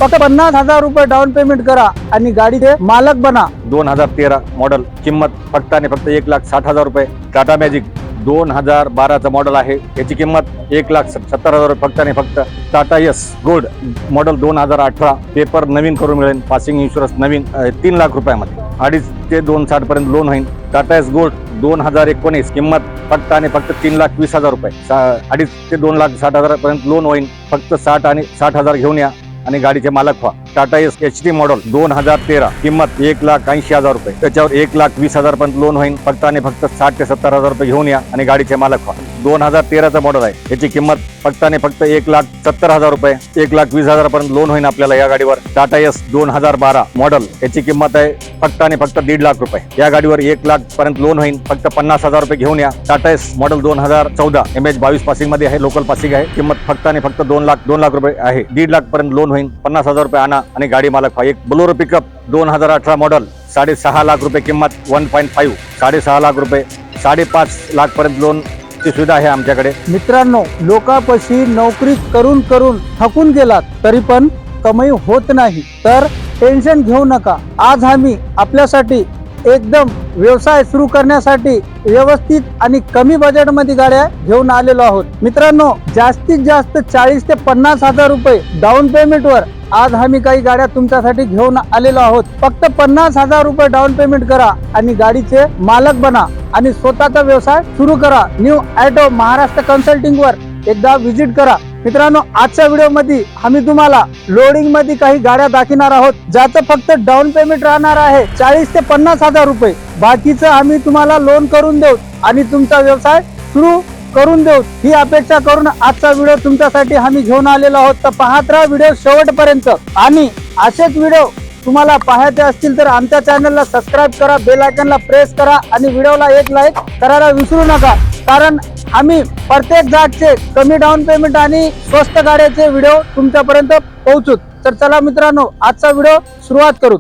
फक्त 50,000 रुपये down payment करा आणि गाडीचे मालक बना। 2013 मॉडेल, किंमत फक्त आणि फक्त 1,60,000 रुपये। टाटा मॅजिक 2012 मॉडेल आहे, याची किंमत 1,70,000 रुपये फक्त आणि फक्त। Tata Ace gold model 2018, paper नवीन करून मिळेल, पासिंग इन्शुरन्स नवीन 3 लाख रुपयामध्ये, 2.5 ते 2.60 पर्यंत लोन होईल। टाटा यस गोल्ड 2019, किंमत फक्त आणि फक्त 3,20,000 रुपये, 2.5 ते 2,60,000 पर्यंत लोन होईल। फक्त 60 आणि 60,000 घेऊन या आणि गाडीचे मालक व्हा। टाटा एस HD मॉडेल 2013, किंमत 1,80,000 रुपये, त्याच्यावर 1,20,000 पर्यंत लोन होईल। फक्त आणि फक्त 60 ते 70,000 रुपये घेऊन या आणि गाडीचे मालक व्हा। 2013 मॉडेल आहे, याची किंमत फक्त आणि फक्त 1,70,000 रुपये, 1,20,000 पर्यंत लोन होईल आपल्याला या गाडीवर। टाटा एस 2012 मॉडेल, याची किंमत आहे फक्त आणि फक्त 1.5 लाख रुपये, या गाडीवर 1 लाख पर्यंत लोन होईल। फक्त 50,000 रुपये घेऊन या। Tata S model 2014 MH 22 passing मध्ये आहे, लोकल पासिंग आहे, किंमत फक्त आणि फक्त 2 लाख रुपये आहे, 1.5 लाख पर्यंत लोन होईल। 50,000 रुपये आणा आणि गाडी मालक व्हा। एक बोलेरो पिकअप 2018 मॉडेल, 6.5 लाख रुपये किंमत, 1.5, 6.5 लाख रुपये, 5.5 लाख पर्यंत लोन ची सुविधा आहे आमच्याकडे। मित्रांनो, लोकांपाशी नोकरी करून करून थकून गेलात तरी पण कमाई होत नाही तर टेन्शन घेऊ नका। आज आम्ही आपल्यासाठी एकदम व्यवसाय सुरू करण्यासाठी व्यवस्थित आणि कमी बजेटमध्ये गाड्या घेऊन आलेलो आहोत। मित्रांनो, जास्तीत जास्त 40 ते 50,000 रुपये डाऊन पेमेंटवर आज आम्ही काही गाड्या तुमच्यासाठी घेऊन आलेलो आहोत। फक्त 50,000 रुपये डाऊन पेमेंट करा आणि गाडीचे मालक बना आणि स्वतःचा व्यवसाय सुरू करा। न्यू ऑटो महाराष्ट्र कन्सल्टिंग वर एकदा व्हिजिट करा। मित्रांनो, आजच्या व्हिडिओ मध्ये आम्ही तुम्हाला लोडिंग मध्ये काही गाड्या दाखवणार आहोत, ज्याचं फक्त डाऊन पेमेंट राहणार आहे 40 ते 50,000 रुपये। बाकीचं आम्ही तुम्हाला लोन करून देऊ आणि तुमचा व्यवसाय सुरू करून देऊ ही अपेक्षा करून आजचा व्हिडिओ तुमच्यासाठी आम्ही घेऊन आलेलो आहोत। तर पाहत राहा व्हिडिओ शेवटपर्यंत आणि असेच व्हिडिओ तुम्हाला पाहायचे असतील तर आमच्या चॅनलला सबस्क्राईब करा, बेल आयकॉनला प्रेस करा आणि व्हिडिओला एक लाईक करायला विसरू नका, कारण आम्ही प्रत्येक जागचे कमी डाऊन पेमेंट आणि स्वस्त गाड्याचे व्हिडिओ तुमच्यापर्यंत पोहोचू। तर चला मित्रांनो, आजचा व्हिडिओ सुरुवात करू।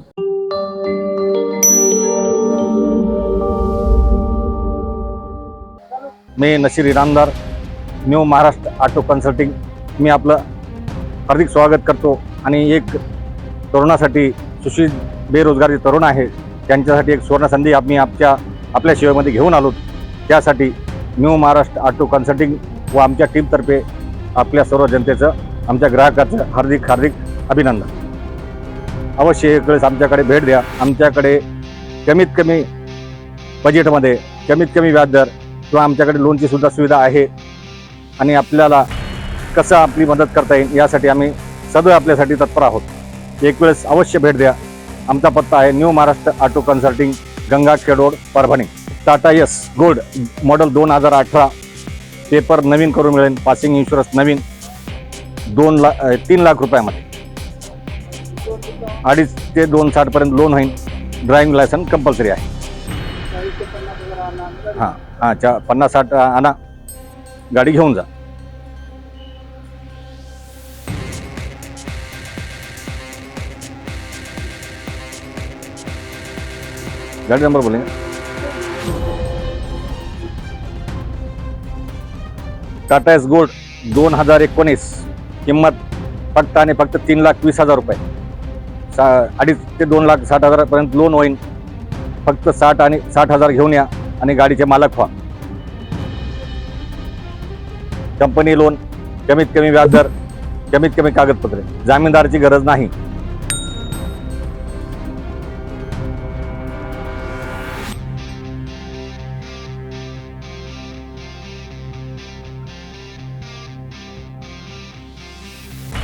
मी Nashir Inamdar, new Maharashtra auto consulting, मी आपलं हार्दिक स्वागत करतो। आणि एक तरुणासाठी, सुशिक्षित बेरोजगार तरुण आहे त्यांच्यासाठी एक सुवर्ण संधी आम्ही आपल्या सेवेमध्ये घेऊन आलो। त्यासाठी न्यू महाराष्ट्र ऑटो कन्सल्टिंग व आमच्या टीमतर्फे आपल्या सर्व जनतेचं, आमच्या ग्राहकाचं हार्दिक अभिनंदन। अवश्य एक वेळेस आमच्याकडे भेट द्या। आमच्याकडे कमीत कमी बजेटमध्ये, कमीत कमी व्याजदर किंवा आमच्याकडे लोनची सुद्धा सुविधा आहे आणि आपल्याला कसं आपली मदत करता येईल यासाठी आम्ही सदैव आपल्यासाठी तत्पर आहोत। एक वेळेस अवश्य भेट द्या। आमचा पत्ता आहे new Maharashtra auto consulting, Gangakhed road, Parbhani. Tata Ace gold model 2018, paper नवीन करून मिळेल, पासिंग इन्शुरन्स नवीन, 3 लाख रुपयामध्ये, 2.5 ते 2.60 पर्यंत लोन होईल। ड्रायव्हिंग लायसन्स कंपल्सरी आहे। 50-60 आणा, गाडी घेऊन जा। गाडी नंबर बोले। टाटा एस गोल्ड 2019, किंमत फक्त आणि फक्त 3,20,000 रुपये, 2.5 ते 2,60,000 पर्यंत लोन होईल। फक्त 60 आणि 60,000 घेऊन या आणि गाडीचे मालक व्हा। कंपनी लोन, कमीत कमी व्याजदर, कमीत कमी कागदपत्रे, जामीनदाराची गरज नाही।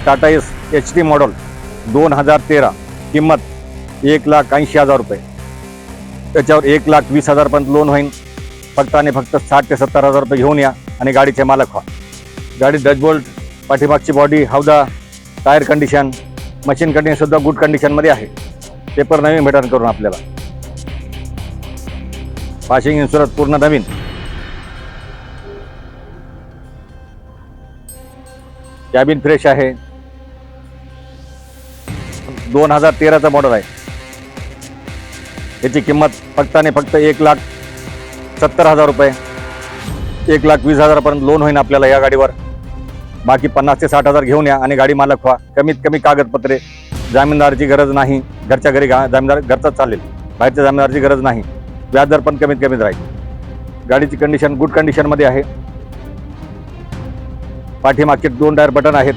टाटा एस HD मॉडेल 2013, किंमत 1,80,000 रुपये, त्याच्यावर 1,20,000 पर्यंत लोन होईल। फक्त आणि फक्त 60 ते 70,000 रुपये घेऊन या आणि गाडीचे मालक व्हा। गाडी डचबोल्ट, पाठीमागची बॉडी, हौदा, टायर कंडिशन, मशीन कंडिशन सुद्धा गुड कंडिशनमध्ये आहे। पेपर नवीन भेटन करून आपल्याला, पासिंग इन्शुरन्स पूर्ण नवीन, कॅबिन फ्रेश आहे। 2013 मॉडेल आहे, याची किंमत फक्त आणि फक्त 1,70,000 रुपये, 1,20,000 पर्यंत लोन होईल आपल्याला या गाडीवर। बाकी 50 ते 60,000 घेऊन या आणि गाडी मालक व्हा। कमीत कमी कागदपत्रे, जामीनदाराची गरज नाही, घरच्या घरी जामीनदार घरचाच चालेल, बाहेरच्या जामीनदाराची गरज नाही, व्याजदर पण कमीत कमीत राहील। गाडीची कंडिशन गुड कंडिशनमध्ये आहे। पाठीमागचे 2 टायर बटन आहेत,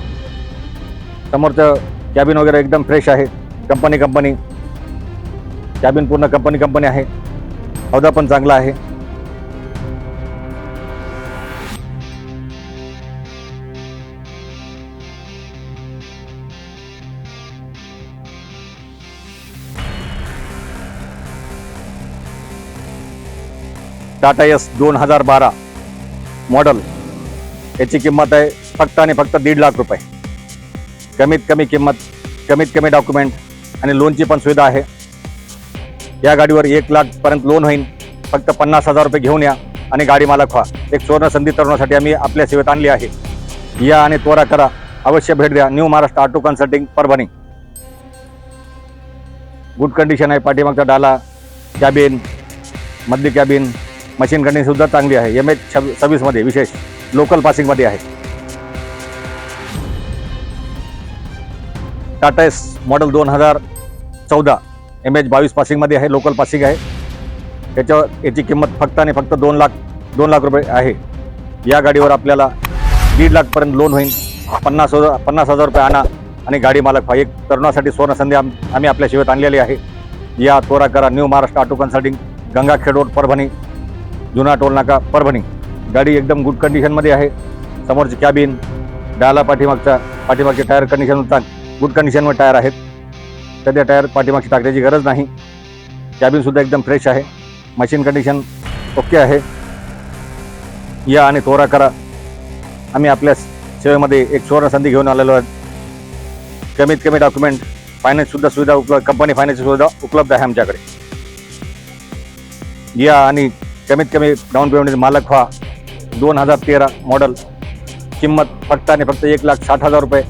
समोरचं कॅबिन वगैरे एकदम फ्रेश आहे, कंपनी कॅबिन पूर्ण कंपनी आहे, हौदा पण चांगला आहे। टाटा यस 2012 मॉडल, याची किंमत आहे फक्त आणि फक्त 1.5 लाख रुपये। कमीत कमी किंमत, कमीत कमी डॉक्युमेंट आणि लोनची पण सुविधा आहे। या गाडीवर 1 लाख पर्यंत लोन होईल। फक्त 50,000 रुपये घेऊन या आणि गाडी मालक व्हा। एक सुवर्ण संधी तरुणासाठी आम्ही आपल्या सेवेत आणली आहे। या आणि त्वरा करा, अवश्य भेट द्या। New Maharashtra auto consulting, Parbhani. Good condition आहे, पाठीमागचा डाला, कॅबिन, मधली कॅबिन, मशीन कंडिशन सुद्धा चांगली आहे। MH26 मध्ये विशेष लोकल पासिंग मध्ये आहे। Tata S model 2014 MH22 passing मध्ये आहे, लोकल पासिंग आहे। याची किंमत फक्त आणि फक्त 2 लाख रुपये आहे। या गाडीवर आपल्याला 1.5 लाख पर्यंत लोन होईल। 50,000 रुपये आणा आणि गाडी मालक व्हा। एक तरुणासाठी सुवर्ण संधी आम्ही आपल्या सेवेत आणलेली आहे। या त्वरा करा। New Maharashtra auto consulting, Gangakhed road, Parbhani, जुना टोल नाका, परभणी। गाडी एकदम गुड कंडिशनमध्ये आहे। समोरची कॅबिन, डाला, पाठीमागचे टायर कंडिशन गुड कंडिशनमध्ये टायर आहेत। सध्या टायर पाठीमागची टाकण्याची गरज नाही। कॅबिन सुद्धा एकदम फ्रेश आहे। मशीन कंडिशन ओके आहे। या आणि त्वरा करा। आम्ही आपल्या सेवेमध्ये एक सुवर्ण संधी घेऊन आलेलो आहोत। कमीत कमी डॉक्युमेंट, फायनान्स सुद्धा सुविधा उपलब्ध, कंपनी फायनान्सची सुविधा उपलब्ध आहे आमच्याकडे। या आणि कमीत कमी डाऊन पेमेंट मालक व्हा। 2013 मॉडल, किंमत फक्त आणि फक्त 1,60,000 रुपये।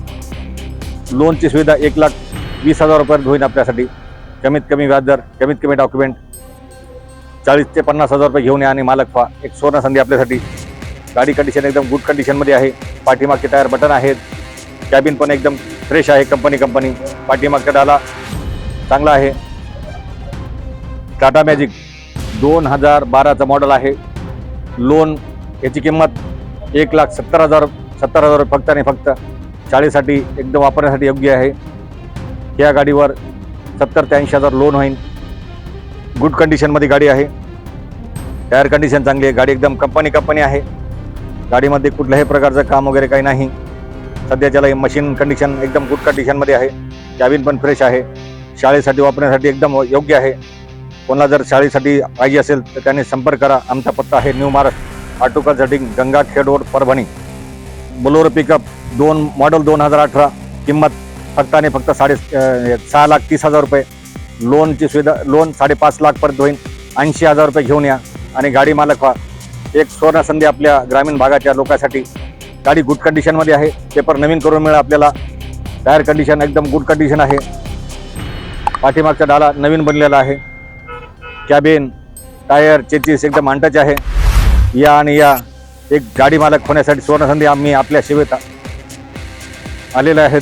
लोनची सुविधा 1,20,000 रुपये होईल आपल्यासाठी। कमीत कमी व्याजदर, कमीत कमी डॉक्युमेंट, 40,000 ते 50,000 रुपये घेऊन या आणि मालक व्हा। एक सुवर्ण संधी आपल्यासाठी। गाडी कंडिशन एकदम गुड कंडिशनमध्ये आहे। पाठीमागचे टायर बटन आहेत, कॅबिन पण एकदम फ्रेश आहे, कंपनी। पाठीमागचा डाला चांगला आहे। टाटा मॅजिक 2012चा मॉडेल आहे। लोन, याची किंमत 1,70,000 फक्त आणि फक्त। शाळेसाठी एकदम वापरण्यासाठी योग्य आहे। या गाडीवर 70,000 ते 80,000 लोन होईल। गुड कंडिशनमध्ये गाडी आहे। टायर कंडिशन चांगली आहे। गाडी एकदम कंपनी आहे। गाडीमध्ये कुठल्याही प्रकारचं काम वगैरे काही नाही। सध्याच्याला मशीन कंडिशन एकदम गुड कंडिशनमध्ये आहे। कॅबिन पण फ्रेश आहे। शाळेसाठी वापरण्यासाठी एकदम योग्य आहे। कोणाला जर शाळेसाठी पाहिजे असेल तर त्यांनी संपर्क करा। आमचा पत्ता आहे new Maharashtra auto consulting, Gangakhed road, Parbhani. Bolero pickup model 2018, किंमत फक्त आणि फक्त 6,30,000 रुपये। लोनची सुविधा, लोन 5.5 लाख पर्यंत होईल। 80,000 रुपये घेऊन या आणि गाडी मालक व्हा। एक सुवर्ण संधी आपल्या ग्रामीण भागाच्या लोकांसाठी। गाडी गुड कंडिशनमध्ये आहे। पेपर नवीन करून मिळेल आपल्याला। टायर कंडिशन एकदम गुड कंडिशन आहे। पाठीमागचा डाला नवीन बनलेला आहे। कॅबिन, टायर, चेसिस एकदम अनटच आहे। या आणि या एक गाडी मालक होण्यासाठी सुवर्ण संधी आम्ही आपल्या सेवेत आलेले आहेत।